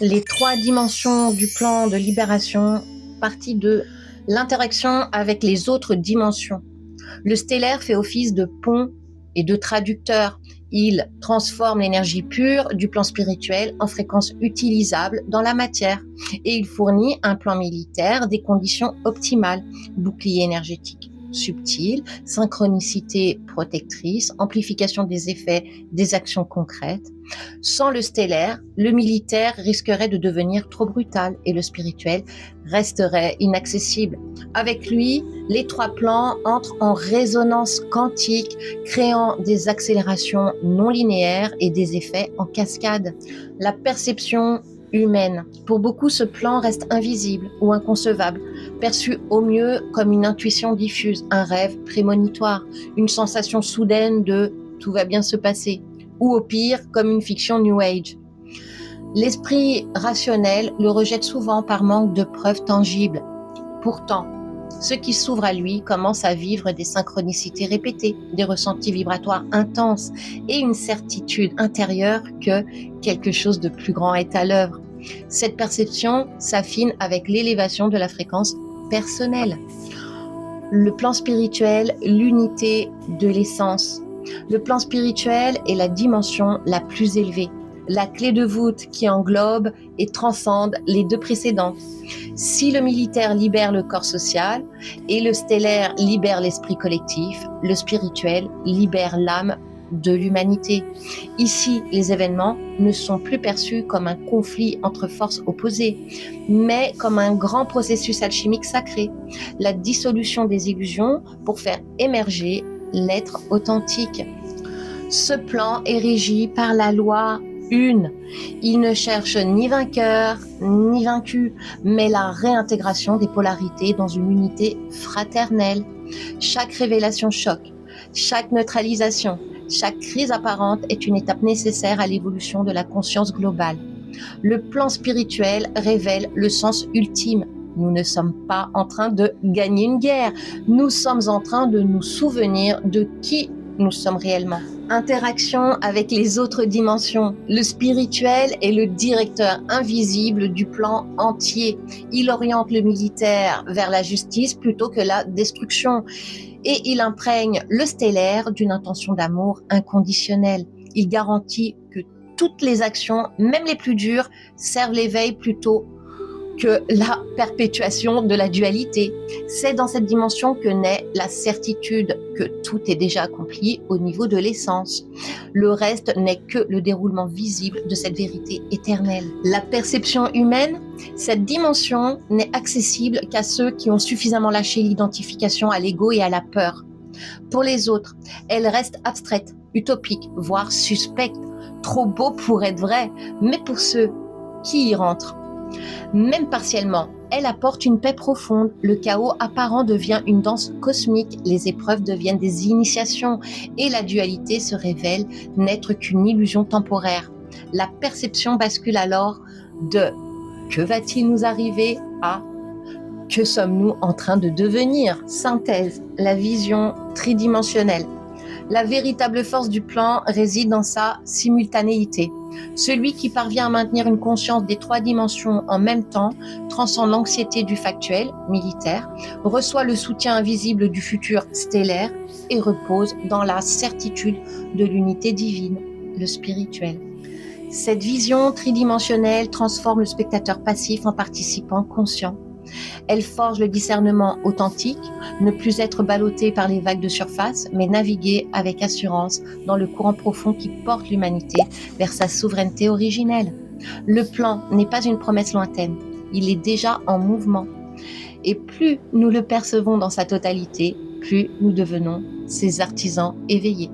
Les trois dimensions du plan de libération partie de l'interaction avec les autres dimensions. Le stellaire fait office de pont et de traducteur. Il transforme l'énergie pure du plan spirituel en fréquence utilisable dans la matière et il fournit un plan militaire des conditions optimales, bouclier énergétique subtil, synchronicité protectrice, amplification des effets des actions concrètes. Sans le stellaire, le militaire risquerait de devenir trop brutal et le spirituel resterait inaccessible. Avec lui, les trois plans entrent en résonance quantique, créant des accélérations non linéaires et des effets en cascade. La perception humaine. Pour beaucoup, ce plan reste invisible ou inconcevable, perçu au mieux comme une intuition diffuse, un rêve prémonitoire, une sensation soudaine de « tout va bien se passer », ou au pire, comme une fiction New Age. L'esprit rationnel le rejette souvent par manque de preuves tangibles. Pourtant, ceux qui s'ouvrent à lui commencent à vivre des synchronicités répétées, des ressentis vibratoires intenses et une certitude intérieure que quelque chose de plus grand est à l'œuvre. Cette perception s'affine avec l'élévation de la fréquence personnelle. Le plan spirituel, l'unité de l'essence. Le plan spirituel est la dimension la plus élevée, la clé de voûte qui englobe et transcende les deux précédentes. Si le militaire libère le corps social et le stellaire libère l'esprit collectif, le spirituel libère l'âme de l'humanité. Ici, les événements ne sont plus perçus comme un conflit entre forces opposées, mais comme un grand processus alchimique sacré, la dissolution des illusions pour faire émerger l'être authentique. Ce plan est régi par la loi une. Il ne cherche ni vainqueur ni vaincu, mais la réintégration des polarités dans une unité fraternelle. Chaque révélation choque, chaque neutralisation, chaque crise apparente est une étape nécessaire à l'évolution de la conscience globale. Le plan spirituel révèle le sens ultime. Nous ne sommes pas en train de gagner une guerre, nous sommes en train de nous souvenir de qui nous sommes réellement. Interaction avec les autres dimensions. Le spirituel est le directeur invisible du plan entier. Il oriente le militaire vers la justice plutôt que la destruction. Et il imprègne le stellaire d'une intention d'amour inconditionnel. Il garantit que toutes les actions, même les plus dures, servent l'éveil plutôt que la perpétuation de la dualité. C'est dans cette dimension que naît la certitude que tout est déjà accompli au niveau de l'essence. Le reste n'est que le déroulement visible de cette vérité éternelle. La perception humaine, cette dimension n'est accessible qu'à ceux qui ont suffisamment lâché l'identification à l'ego et à la peur. Pour les autres, elle reste abstraite, utopique, voire suspecte, trop beau pour être vrai, mais pour ceux qui y rentrent, même partiellement, elle apporte une paix profonde. Le chaos apparent devient une danse cosmique, les épreuves deviennent des initiations et la dualité se révèle n'être qu'une illusion temporaire. La perception bascule alors de « que va-t-il nous arriver ?» à « que sommes-nous en train de devenir ?» Synthèse, la vision tridimensionnelle. La véritable force du plan réside dans sa simultanéité. Celui qui parvient à maintenir une conscience des trois dimensions en même temps transcende l'anxiété du factuel, militaire, reçoit le soutien invisible du futur stellaire et repose dans la certitude de l'unité divine, le spirituel. Cette vision tridimensionnelle transforme le spectateur passif en participant conscient. Elle forge le discernement authentique, ne plus être ballotté par les vagues de surface, mais naviguer avec assurance dans le courant profond qui porte l'humanité vers sa souveraineté originelle. Le plan n'est pas une promesse lointaine, il est déjà en mouvement. Et plus nous le percevons dans sa totalité, plus nous devenons ses artisans éveillés.